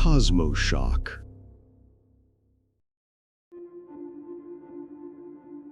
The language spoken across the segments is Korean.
Cosmoshock.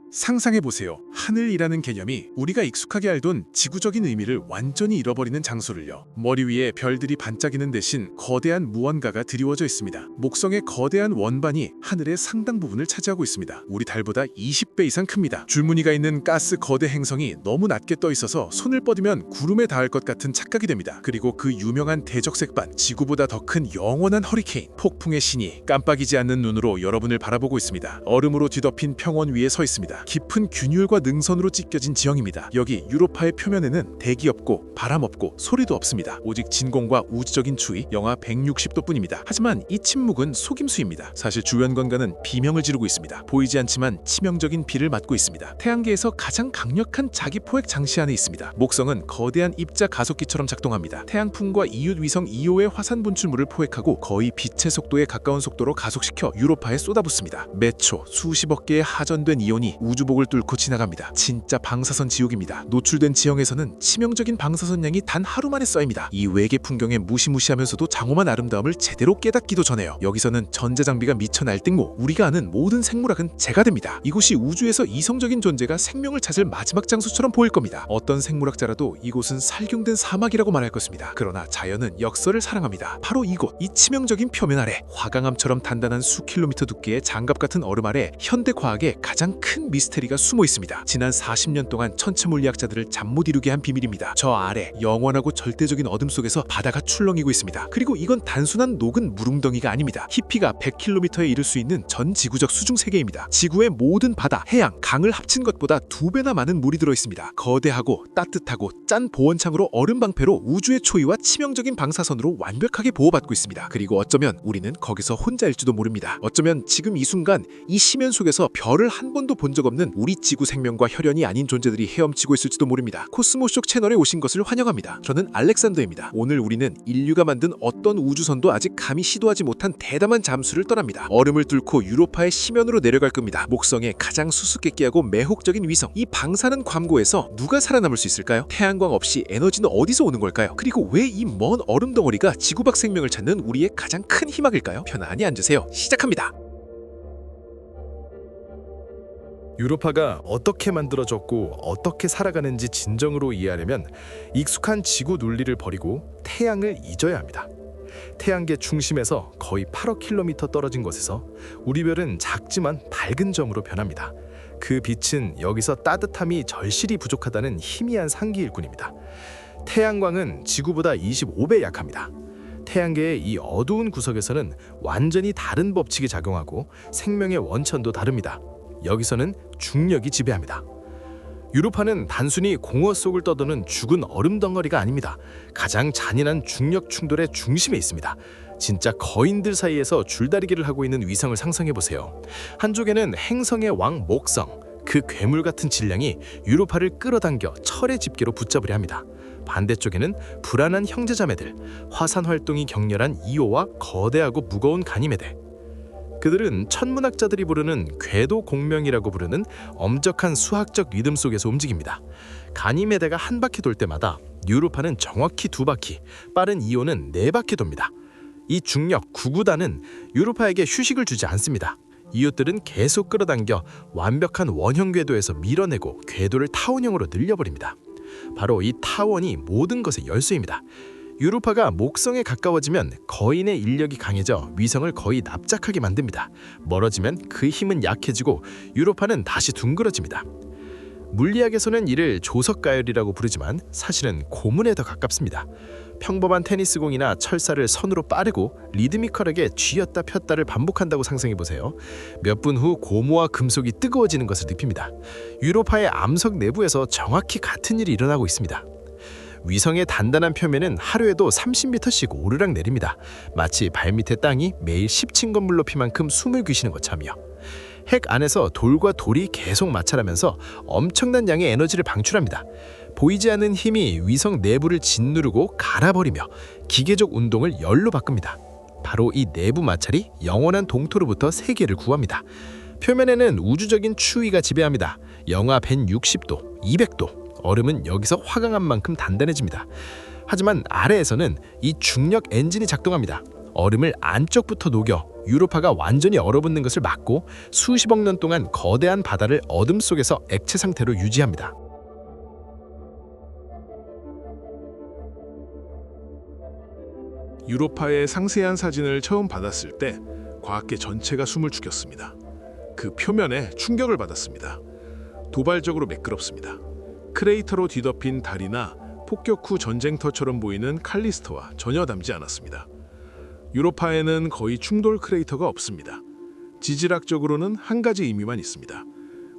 상상해보세요. 하늘이라는 개념이 우리가 익숙하게 알던 지구적인 의미를 완전히 잃어버리는 장소를요. 머리 위에 별들이 반짝이는 대신 거대한 무언가가 드리워져 있습니다. 목성의 거대한 원반이 하늘의 상당 부분을 차지하고 있습니다. 우리 달보다 20배 이상 큽니다. 줄무늬가 있는 가스 거대 행성이 너무 낮게 떠 있어서 손을 뻗으면 구름에 닿을 것 같은 착각이 됩니다. 그리고 그 유명한 대적색반, 지구보다 더 큰 영원한 허리케인, 폭풍의 신이 깜빡이지 않는 눈으로 여러분을 바라보고 있습니다. 얼음으로 뒤덮인 평원 위에 서 있습니다. 깊은 균율과 능선으로 찢겨진 지형입니다. 여기 유로파의 표면에는 대기 없고 바람 없고 소리도 없습니다. 오직 진공과 우주적인 추위 영하 160도뿐입니다. 하지만 이 침묵은 속임수입니다. 사실 주변관과는 비명을 지르고 있습니다. 보이지 않지만 치명적인 비를 맞고 있습니다. 태양계에서 가장 강력한 자기 포획 장치 안에 있습니다. 목성은 거대한 입자 가속기처럼 작동합니다. 태양풍과 이웃 위성 이오의 화산 분출물을 포획하고 거의 빛의 속도에 가까운 속도로 가속시켜 유로파에 쏟아붓습니다. 매초 수십억 개의 하전된 이온이 우주복을 뚫고 지나갑니다. 진짜 방사선 지옥입니다. 노출된 지형에서는 치명적인 방사선 양이 단 하루 만에 쌓입니다. 이 외계 풍경의 무시무시하면서도 장엄한 아름다움을 제대로 깨닫기도 전에요. 여기서는 전자장비가 미쳐 날뛰고 우리가 아는 모든 생물학은 재가 됩니다. 이곳이 우주에서 이성적인 존재가 생명을 찾을 마지막 장소처럼 보일 겁니다. 어떤 생물학자라도 이곳은 살균된 사막이라고 말할 것입니다. 그러나 자연은 역설을 사랑합니다. 바로 이곳, 이 치명적인 표면 아래 화강암처럼 단단한 수 킬로미터 두께의 장갑 같은 얼음 아래 현대 과학의 가장 큰 미스테리가 숨어 있습니다. 지난 40년 동안 천체물리학자들을 잠 못 이루게 한 비밀입니다. 저 아래 영원하고 절대적인 어둠 속에서 바다가 출렁이고 있습니다. 그리고 이건 단순한 녹은 물웅덩이가 아닙니다. 깊이가 100km에 이를 수 있는 전 지구적 수중 세계입니다. 지구의 모든 바다, 해양, 강을 합친 것보다 2배나 많은 물이 들어있습니다. 거대하고 따뜻하고 짠 보온창으로 얼음 방패로 우주의 초이와 치명적인 방사선으로 완벽하게 보호받고 있습니다. 그리고 어쩌면 우리는 거기서 혼자일지도 모릅니다. 어쩌면 지금 이 순간 이 심연 속에서 별을 한 번도 본 적 없는 우리 지구 생명과 혈연이 아닌 존재들이 헤엄치고 있을지도 모릅니다. 코스모쇼 채널에 오신 것을 환영합니다. 저는 알렉산더입니다. 오늘 우리는 인류가 만든 어떤 우주선도 아직 감히 시도하지 못한 대담한 잠수를 떠납니다. 얼음을 뚫고 유로파의 심연으로 내려갈 겁니다. 목성의 가장 수수께끼하고 매혹적인 위성, 이 방사능 광고에서 누가 살아남을 수 있을까요? 태양광 없이 에너지는 어디서 오는 걸까요? 그리고 왜 이 먼 얼음 덩어리가 지구 밖 생명을 찾는 우리의 가장 큰 희망일까요? 편안히 앉으세요. 시작합니다. 유로파가 어떻게 만들어졌고 어떻게 살아가는지 진정으로 이해하려면 익숙한 지구 논리를 버리고 태양을 잊어야 합니다. 태양계 중심에서 거의 8억 킬로미터 떨어진 곳에서 우리 별은 작지만 밝은 점으로 변합니다. 그 빛은 여기서 따뜻함이 절실히 부족하다는 희미한 상기일 뿐입니다. 태양광은 지구보다 25배 약합니다. 태양계의 이 어두운 구석에서는 완전히 다른 법칙이 작용하고 생명의 원천도 다릅니다. 여기서는 중력이 지배합니다. 유로파는 단순히 공허 속을 떠도는 죽은 얼음 덩어리가 아닙니다. 가장 잔인한 중력 충돌의 중심에 있습니다. 진짜 거인들 사이에서 줄다리기를 하고 있는 위성을 상상해보세요. 한쪽에는 행성의 왕 목성, 그 괴물 같은 질량이 유로파를 끌어당겨 철의 집게로 붙잡으려 합니다. 반대쪽에는 불안한 형제자매들, 화산 활동이 격렬한 이오와 거대하고 무거운 가니메데. 그들은 천문학자들이 부르는 궤도 공명이라고 부르는 엄격한 수학적 리듬 속에서 움직입니다. 가니메데가 한 바퀴 돌 때마다 유로파는 정확히 2바퀴, 빠른 이오는 4바퀴 돕니다. 이 중력 구구단은 유로파에게 휴식을 주지 않습니다. 이웃들은 계속 끌어당겨 완벽한 원형 궤도에서 밀어내고 궤도를 타원형으로 늘려버립니다. 바로 이 타원이 모든 것의 열쇠입니다. 유로파가 목성에 가까워지면 거인의 인력이 강해져 위성을 거의 납작하게 만듭니다. 멀어지면 그 힘은 약해지고 유로파는 다시 둥그러집니다. 물리학에서는 이를 조석가열이라고 부르지만 사실은 고문에 더 가깝습니다. 평범한 테니스공이나 철사를 선으로 빠르고 리드미컬하게 쥐었다 폈다를 반복한다고 상상해보세요. 몇 분 후 고무와 금속이 뜨거워지는 것을 느낍니다. 유로파의 암석 내부에서 정확히 같은 일이 일어나고 있습니다. 위성의 단단한 표면은 하루에도 30m씩 오르락 내립니다. 마치 발밑의 땅이 매일 10층 건물 높이만큼 숨을 쉬시는 것처럼요. 핵 안에서 돌과 돌이 계속 마찰하면서 엄청난 양의 에너지를 방출합니다. 보이지 않는 힘이 위성 내부를 짓누르고 갈아버리며 기계적 운동을 열로 바꿉니다. 바로 이 내부 마찰이 영원한 동토로부터 세계를 구합니다. 표면에는 우주적인 추위가 지배합니다. 영하 160도, 200도. 얼음은 여기서 화강암만큼 단단해집니다. 하지만 아래에서는 이 중력 엔진이 작동합니다. 얼음을 안쪽부터 녹여 유로파가 완전히 얼어붙는 것을 막고 수십억 년 동안 거대한 바다를 어둠 속에서 액체 상태로 유지합니다. 유로파의 상세한 사진을 처음 받았을 때 과학계 전체가 숨을 죽였습니다. 그 표면에 충격을 받았습니다. 도발적으로 매끄럽습니다. 크레이터로 뒤덮인 달이나 폭격 후 전쟁터처럼 보이는 칼리스토와 전혀 닮지 않았습니다. 유로파에는 거의 충돌 크레이터가 없습니다. 지질학적으로는 한 가지 의미만 있습니다.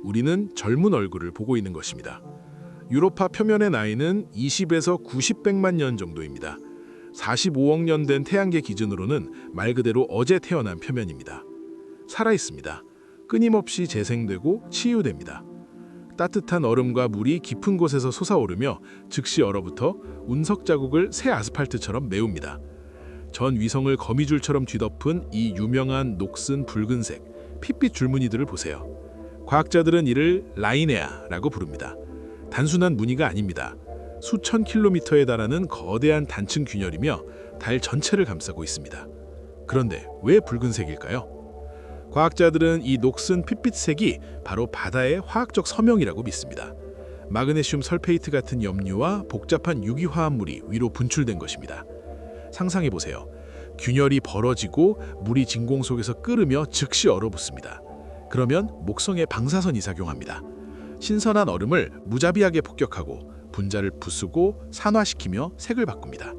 우리는 젊은 얼굴을 보고 있는 것입니다. 유로파 표면의 나이는 20에서 90백만 년 정도입니다. 45억 년 된 태양계 기준으로는 말 그대로 어제 태어난 표면입니다. 살아있습니다. 끊임없이 재생되고 치유됩니다. 따뜻한 얼음과 물이 깊은 곳에서 솟아오르며 즉시 얼어붙어 운석 자국을 새 아스팔트처럼 메웁니다. 전 위성을 거미줄처럼 뒤덮은 이 유명한 녹슨 붉은색 핏빛 줄무늬들을 보세요. 과학자들은 이를 라이네아라고 부릅니다. 단순한 무늬가 아닙니다. 수천 킬로미터에 달하는 거대한 단층 균열이며 달 전체를 감싸고 있습니다. 그런데 왜 붉은색일까요? 과학자들은 이 녹슨 핏빛색이 바로 바다의 화학적 서명이라고 믿습니다. 마그네슘 설페이트 같은 염류와 복잡한 유기화합물이 위로 분출된 것입니다. 상상해보세요. 균열이 벌어지고 물이 진공 속에서 끓으며 즉시 얼어붙습니다. 그러면 목성에 방사선이 작용합니다. 신선한 얼음을 무자비하게 폭격하고 분자를 부수고 산화시키며 색을 바꿉니다.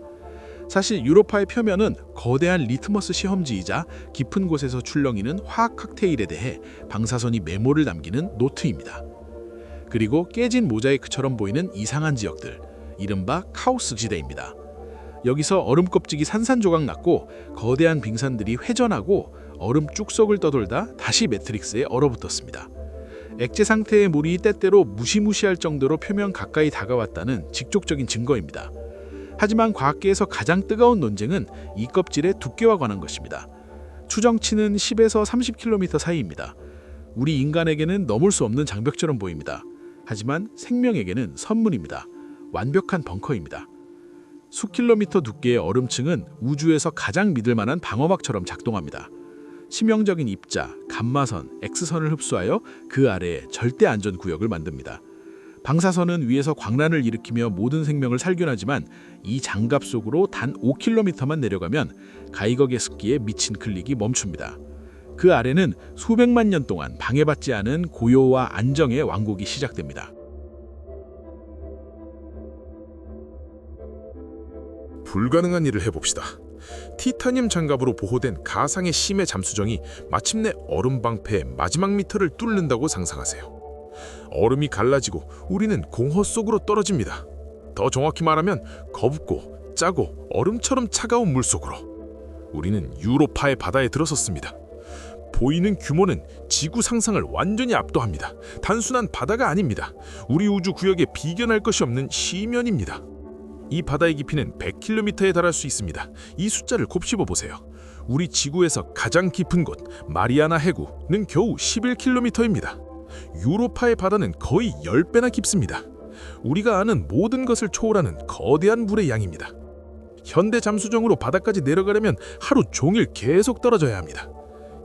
사실 유로파의 표면은 거대한 리트머스 시험지이자 깊은 곳에서 출렁이는 화학 칵테일에 대해 방사선이 메모를 남기는 노트입니다. 그리고 깨진 모자이크처럼 보이는 이상한 지역들, 이른바 카오스 지대입니다. 여기서 얼음 껍질이 산산조각 났고 거대한 빙산들이 회전하고 얼음 쭉석을 떠돌다 다시 매트릭스에 얼어붙었습니다. 액체 상태의 물이 때때로 무시무시할 정도로 표면 가까이 다가왔다는 직접적인 증거입니다. 하지만 과학계에서 가장 뜨거운 논쟁은 이 껍질의 두께와 관한 것입니다. 추정치는 10에서 30km 사이입니다. 우리 인간에게는 넘을 수 없는 장벽처럼 보입니다. 하지만 생명에게는 선물입니다. 완벽한 벙커입니다. 수킬로미터 두께의 얼음층은 우주에서 가장 믿을 만한 방어막처럼 작동합니다. 치명적인 입자, 감마선, X선을 흡수하여 그 아래에 절대 안전 구역을 만듭니다. 방사선은 위에서 광란을 일으키며 모든 생명을 살균하지만 이 장갑 속으로 단 5km만 내려가면 가이거 습기에 미친 클릭이 멈춥니다. 그 아래는 수백만 년 동안 방해받지 않은 고요와 안정의 왕국이 시작됩니다. 불가능한 일을 해봅시다. 티타늄 장갑으로 보호된 가상의 심해 잠수정이 마침내 얼음 방패의 마지막 미터를 뚫는다고 상상하세요. 얼음이 갈라지고 우리는 공허 속으로 떨어집니다. 더 정확히 말하면 거북고 짜고 얼음처럼 차가운 물속으로. 우리는 유로파의 바다에 들어섰습니다. 보이는 규모는 지구 상상을 완전히 압도합니다. 단순한 바다가 아닙니다. 우리 우주 구역에 비견할 것이 없는 시면입니다. 이 바다의 깊이는 100km에 달할 수 있습니다. 이 숫자를 곱씹어 보세요. 우리 지구에서 가장 깊은 곳 마리아나 해구는 겨우 11km입니다. 유로파의 바다는 거의 10배나 깊습니다. 우리가 아는 모든 것을 초월하는 거대한 물의 양입니다. 현대 잠수정으로 바다까지 내려가려면 하루 종일 계속 떨어져야 합니다.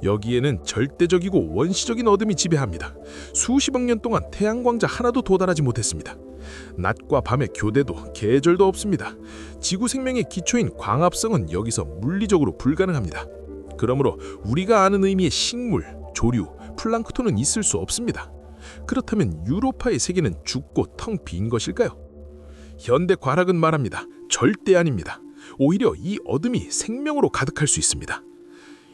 여기에는 절대적이고 원시적인 어둠이 지배합니다. 수십억 년 동안 태양광자 하나도 도달하지 못했습니다. 낮과 밤의 교대도 계절도 없습니다. 지구 생명의 기초인 광합성은 여기서 물리적으로 불가능합니다. 그러므로 우리가 아는 의미의 식물, 조류, 플랑크톤은 있을 수 없습니다. 그렇다면 유로파의 세계는 죽고 텅 빈 것일까요? 현대 과학은 말합니다. 절대 아닙니다. 오히려 이 어둠이 생명으로 가득할 수 있습니다.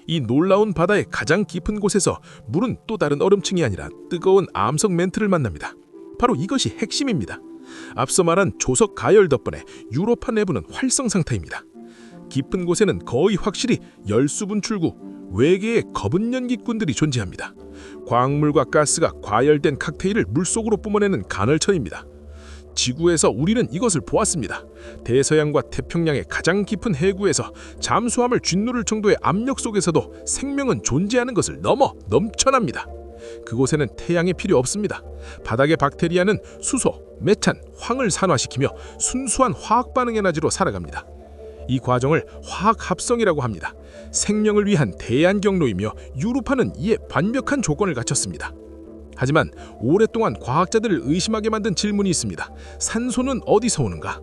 이 놀라운 바다의 가장 깊은 곳에서 물은 또 다른 얼음층이 아니라 뜨거운 암석 멘트를 만납니다. 바로 이것이 핵심입니다. 앞서 말한 조석 가열 덕분에 유로파 내부는 활성 상태입니다. 깊은 곳에는 거의 확실히 열수 분출구, 외계의 검은 연기꾼들이 존재합니다. 광물과 가스가 과열된 칵테일을 물속으로 뿜어내는 간헐천입니다. 지구에서 우리는 이것을 보았습니다. 대서양과 태평양의 가장 깊은 해구에서 잠수함을 짓누를 정도의 압력 속에서도 생명은 존재하는 것을 넘쳐납니다. 그곳에는 태양이 필요 없습니다. 바닥의 박테리아는 수소, 메탄, 황을 산화시키며 순수한 화학 반응 에너지로 살아갑니다. 이 과정을 화학 합성이라고 합니다. 생명을 위한 대안 경로이며 유로파는 이에 완벽한 조건을 갖췄습니다. 하지만 오랫동안 과학자들을 의심하게 만든 질문이 있습니다. 산소는 어디서 오는가?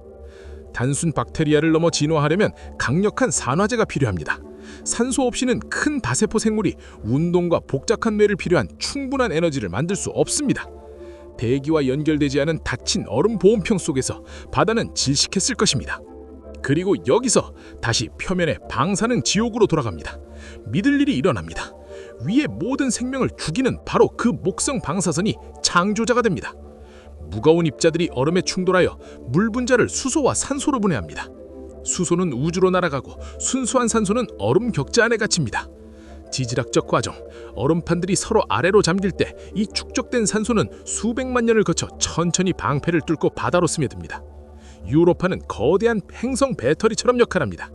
단순 박테리아를 넘어 진화하려면 강력한 산화제가 필요합니다. 산소 없이는 큰 다세포 생물이 운동과 복잡한 뇌를 필요한 충분한 에너지를 만들 수 없습니다. 대기와 연결되지 않은 닫힌 얼음 보온평 속에서 바다는 질식했을 것입니다. 그리고 여기서 다시 표면의 방사능 지옥으로 돌아갑니다. 믿을 일이 일어납니다. 위의 모든 생명을 죽이는 바로 그 목성 방사선이 창조자가 됩니다. 무거운 입자들이 얼음에 충돌하여 물 분자를 수소와 산소로 분해합니다. 수소는 우주로 날아가고 순수한 산소는 얼음 격자 안에 갇힙니다. 지질학적 과정, 얼음판들이 서로 아래로 잠길 때 이 축적된 산소는 수백만 년을 거쳐 천천히 방패를 뚫고 바다로 스며듭니다. 유로파는 거대한 행성 배터리처럼 역할합니다.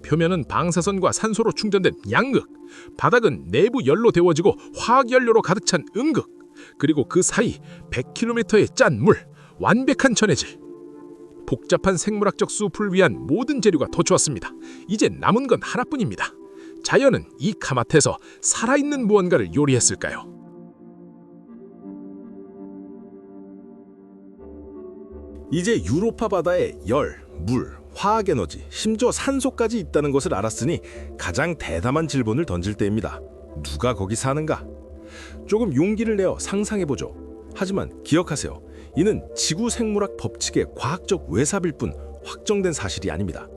표면은 방사선과 산소로 충전된 양극, 바닥은 내부 열로 데워지고 화학연료로 가득 찬 음극, 그리고 그 사이 100km의 짠 물, 완벽한 전해질. 복잡한 생물학적 숲을 위한 모든 재료가 더 좋았습니다. 이제 남은 건 하나뿐입니다. 자연은 이 카마트에서 살아있는 무언가를 요리했을까요? 이제 유로파 바다에 열, 물, 화학에너지, 심지어 산소까지 있다는 것을 알았으니 가장 대담한 질문을 던질 때입니다. 누가 거기 사는가? 조금 용기를 내어 상상해보죠. 하지만 기억하세요. 이는 지구 생물학 법칙의 과학적 외삽일 뿐 확정된 사실이 아닙니다.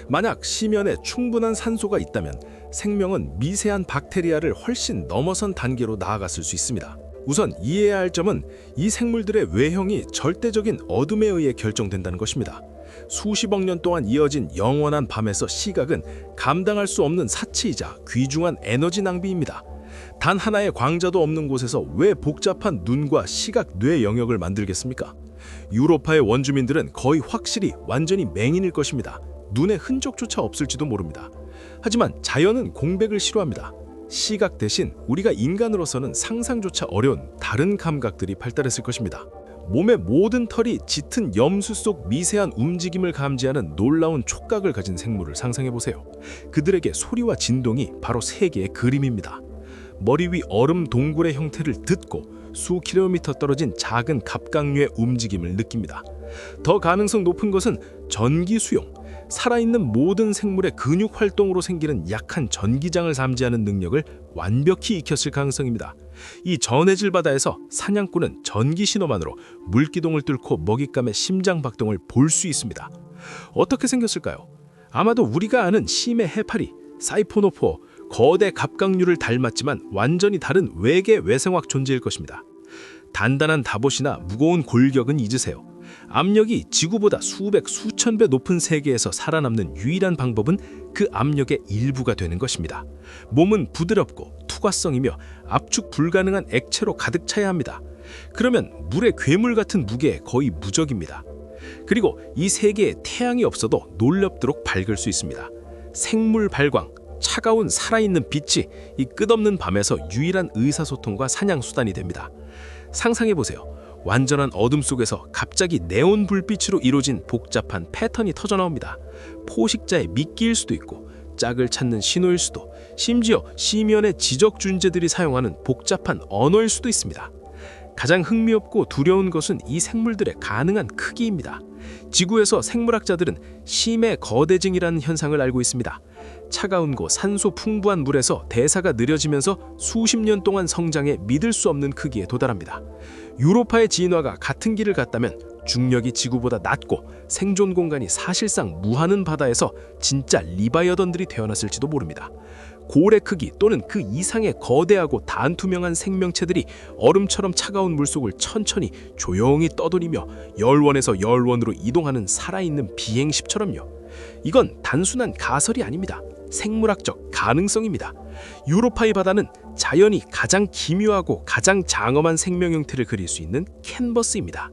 만약 심연에 충분한 산소가 있다면 생명은 미세한 박테리아를 훨씬 넘어선 단계로 나아갔을 수 있습니다. 우선 이해해야 할 점은 이 생물들의 외형이 절대적인 어둠에 의해 결정된다는 것입니다. 수십억 년 동안 이어진 영원한 밤에서 시각은 감당할 수 없는 사치이자 귀중한 에너지 낭비입니다. 단 하나의 광자도 없는 곳에서 왜 복잡한 눈과 시각, 뇌 영역을 만들겠습니까? 유로파의 원주민들은 거의 확실히 완전히 맹인일 것입니다. 눈의 흔적조차 없을지도 모릅니다. 하지만 자연은 공백을 싫어합니다. 시각 대신 우리가 인간으로서는 상상조차 어려운 다른 감각들이 발달했을 것입니다. 몸의 모든 털이 짙은 염수 속 미세한 움직임을 감지하는 놀라운 촉각을 가진 생물을 상상해보세요. 그들에게 소리와 진동이 바로 세계의 그림입니다. 머리 위 얼음 동굴의 형태를 듣고 수 킬로미터 떨어진 작은 갑각류의 움직임을 느낍니다. 더 가능성 높은 것은 전기 수용, 살아있는 모든 생물의 근육 활동으로 생기는 약한 전기장을 감지하는 능력을 완벽히 익혔을 가능성입니다. 이 전해질 바다에서 사냥꾼은 전기 신호만으로 물기둥을 뚫고 먹잇감의 심장 박동을 볼 수 있습니다. 어떻게 생겼을까요? 아마도 우리가 아는 심해 해파리, 사이포노포, 거대 갑각류를 닮았지만 완전히 다른 외계 외생학 존재일 것입니다. 단단한 답옷이나 무거운 골격은 잊으세요. 압력이 지구보다 수백, 수천 배 높은 세계에서 살아남는 유일한 방법은 그 압력의 일부가 되는 것입니다. 몸은 부드럽고 투과성이며 압축 불가능한 액체로 가득 차야 합니다. 그러면 물의 괴물 같은 무게에 거의 무적입니다. 그리고 이 세계에 태양이 없어도 놀랍도록 밝을 수 있습니다. 생물 발광, 차가운 살아있는 빛이 이 끝없는 밤에서 유일한 의사소통과 사냥 수단이 됩니다. 상상해보세요. 완전한 어둠 속에서 갑자기 네온 불빛으로 이루어진 복잡한 패턴이 터져나옵니다. 포식자의 미끼일 수도 있고 짝을 찾는 신호일 수도, 심지어 심연의 지적 존재들이 사용하는 복잡한 언어일 수도 있습니다. 가장 흥미롭고 두려운 것은 이 생물들의 가능한 크기입니다. 지구에서 생물학자들은 심해 거대증이라는 현상을 알고 있습니다. 차가운 곳 산소 풍부한 물에서 대사가 느려지면서 수십 년 동안 성장해 믿을 수 없는 크기에 도달합니다. 유로파의 진화가 같은 길을 갔다면 중력이 지구보다 낮고 생존 공간이 사실상 무한한 바다에서 진짜 리바이어던들이 태어났을지도 모릅니다. 고래 크기 또는 그 이상의 거대하고 단투명한 생명체들이 얼음처럼 차가운 물속을 천천히 조용히 떠돌이며 열원에서 열원으로 이동하는 살아있는 비행십처럼요. 이건 단순한 가설이 아닙니다. 생물학적 가능성입니다. 유로파의 바다는 자연이 가장 기묘하고 가장 장엄한 생명 형태를 그릴 수 있는 캔버스입니다.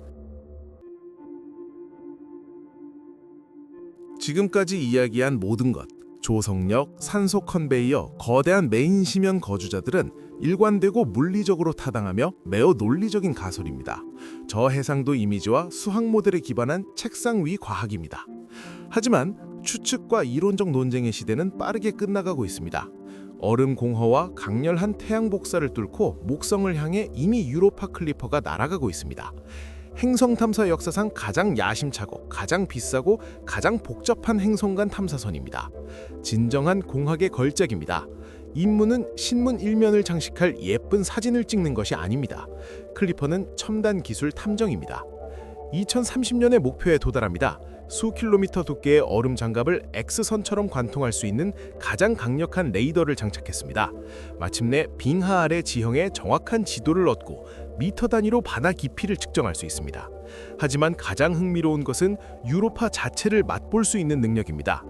지금까지 이야기한 모든 것, 조성력, 산소 컨베이어, 거대한 메인 심연 거주자들은 일관되고 물리적으로 타당하며 매우 논리적인 가설입니다. 저해상도 이미지와 수학 모델에 기반한 책상 위 과학입니다. 하지만 추측과 이론적 논쟁의 시대는 빠르게 끝나가고 있습니다. 얼음 공허와 강렬한 태양 복사를 뚫고 목성을 향해 이미 유로파 클리퍼가 날아가고 있습니다. 행성 탐사 역사상 가장 야심차고 가장 비싸고 가장 복잡한 행성간 탐사선입니다. 진정한 공학의 걸작입니다. 임무는 신문 일면을 장식할 예쁜 사진을 찍는 것이 아닙니다. 클리퍼는 첨단 기술 탐정입니다. 2030년의 목표에 도달합니다. 수 킬로미터 두께의 얼음 장갑을 X선처럼 관통할 수 있는 가장 강력한 레이더를 장착했습니다. 마침내 빙하 아래 지형의 정확한 지도를 얻고 미터 단위로 바다 깊이를 측정할 수 있습니다. 하지만 가장 흥미로운 것은 유로파 자체를 맛볼 수 있는 능력입니다.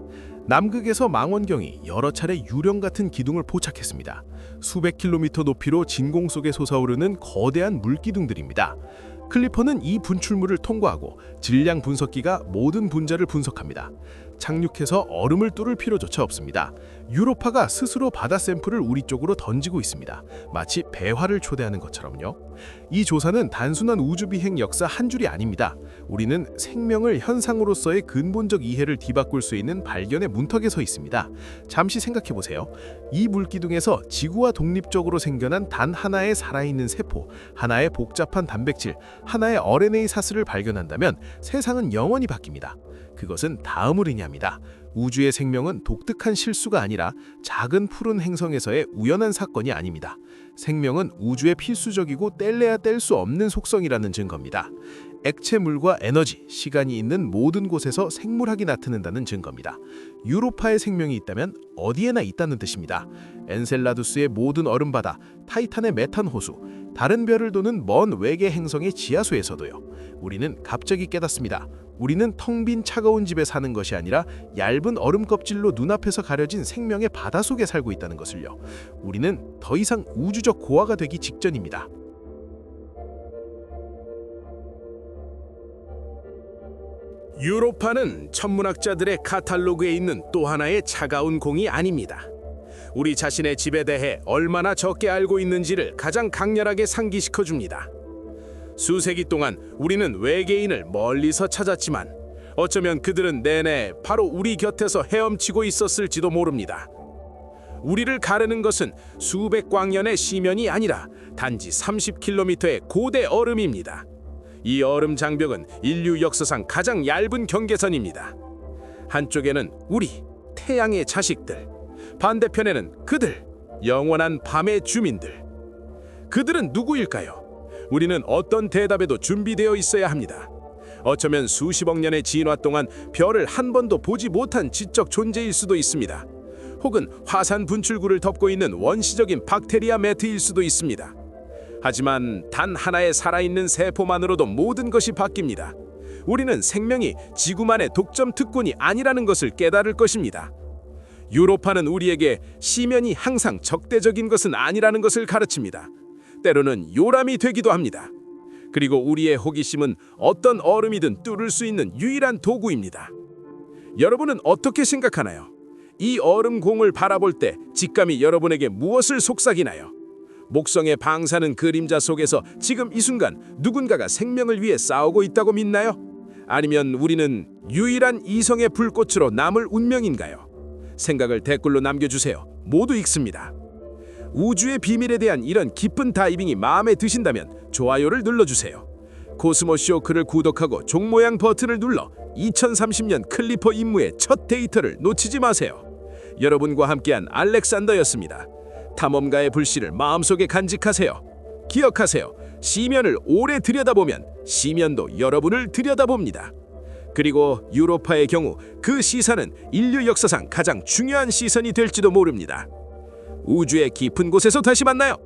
남극에서 망원경이 여러 차례 유령 같은 기둥을 포착했습니다. 수백 킬로미터 높이로 진공 속에 솟아오르는 거대한 물기둥들입니다. 클리퍼는 이 분출물을 통과하고 질량 분석기가 모든 분자를 분석합니다. 착륙해서 얼음을 뚫을 필요조차 없습니다. 유로파가 스스로 바다 샘플을 우리 쪽으로 던지고 있습니다. 마치 배화를 초대하는 것처럼요. 이 조사는 단순한 우주비행 역사 한 줄이 아닙니다. 우리는 생명을 현상으로서의 근본적 이해를 뒤바꿀 수 있는 발견의 문턱에 서 있습니다. 잠시 생각해보세요. 이 물기둥에서 지구와 독립적으로 생겨난 단 하나의 살아있는 세포, 하나의 복잡한 단백질, 하나의 RNA 사슬을 발견한다면 세상은 영원히 바뀝니다. 그것은 다음을 의미합니다. 우주의 생명은 독특한 실수가 아니라 작은 푸른 행성에서의 우연한 사건이 아닙니다. 생명은 우주의 필수적이고 뗄래야 뗄 수 없는 속성이라는 증거입니다. 액체물과 에너지, 시간이 있는 모든 곳에서 생물학이 나타난다는 증거입니다. 유로파에 생명이 있다면 어디에나 있다는 뜻입니다. 엔셀라두스의 모든 얼음바다, 타이탄의 메탄 호수, 다른 별을 도는 먼 외계 행성의 지하수에서도요. 우리는 갑자기 깨닫습니다. 우리는 텅 빈 차가운 집에 사는 것이 아니라 얇은 얼음 껍질로 눈앞에서 가려진 생명의 바다 속에 살고 있다는 것을요. 우리는 더 이상 우주적 고아가 되기 직전입니다. 유로파는 천문학자들의 카탈로그에 있는 또 하나의 차가운 공이 아닙니다. 우리 자신의 집에 대해 얼마나 적게 알고 있는지를 가장 강렬하게 상기시켜 줍니다. 수세기 동안 우리는 외계인을 멀리서 찾았지만 어쩌면 그들은 내내 바로 우리 곁에서 헤엄치고 있었을지도 모릅니다. 우리를 가르는 것은 수백 광년의 시면이 아니라 단지 30km의 고대 얼음입니다. 이 얼음 장벽은 인류 역사상 가장 얇은 경계선입니다. 한쪽에는 우리, 태양의 자식들, 반대편에는 그들, 영원한 밤의 주민들. 그들은 누구일까요? 우리는 어떤 대답에도 준비되어 있어야 합니다. 어쩌면 수십억 년의 진화 동안 별을 한 번도 보지 못한 지적 존재일 수도 있습니다. 혹은 화산 분출구를 덮고 있는 원시적인 박테리아 매트일 수도 있습니다. 하지만 단 하나의 살아있는 세포만으로도 모든 것이 바뀝니다. 우리는 생명이 지구만의 독점 특권이 아니라는 것을 깨달을 것입니다. 유로파는 우리에게 시면이 항상 적대적인 것은 아니라는 것을 가르칩니다. 때로는 요람이 되기도 합니다. 그리고 우리의 호기심은 어떤 얼음이든 뚫을 수 있는 유일한 도구입니다. 여러분은 어떻게 생각하나요? 이 얼음 공을 바라볼 때 직감이 여러분에게 무엇을 속삭이나요? 목성의 방사능 그림자 속에서 지금 이 순간 누군가가 생명을 위해 싸우고 있다고 믿나요? 아니면 우리는 유일한 이성의 불꽃으로 남을 운명인가요? 생각을 댓글로 남겨주세요. 모두 읽습니다. 우주의 비밀에 대한 이런 깊은 다이빙이 마음에 드신다면 좋아요를 눌러주세요. 코스모쇼 글을 구독하고 종 모양 버튼을 눌러 2030년 클리퍼 임무의 첫 데이터를 놓치지 마세요. 여러분과 함께한 알렉산더였습니다. 탐험가의 불씨를 마음속에 간직하세요. 기억하세요. 시면을 오래 들여다보면 시면도 여러분을 들여다봅니다. 그리고 유로파의 경우 그 시선은 인류 역사상 가장 중요한 시선이 될지도 모릅니다. 우주의 깊은 곳에서 다시 만나요.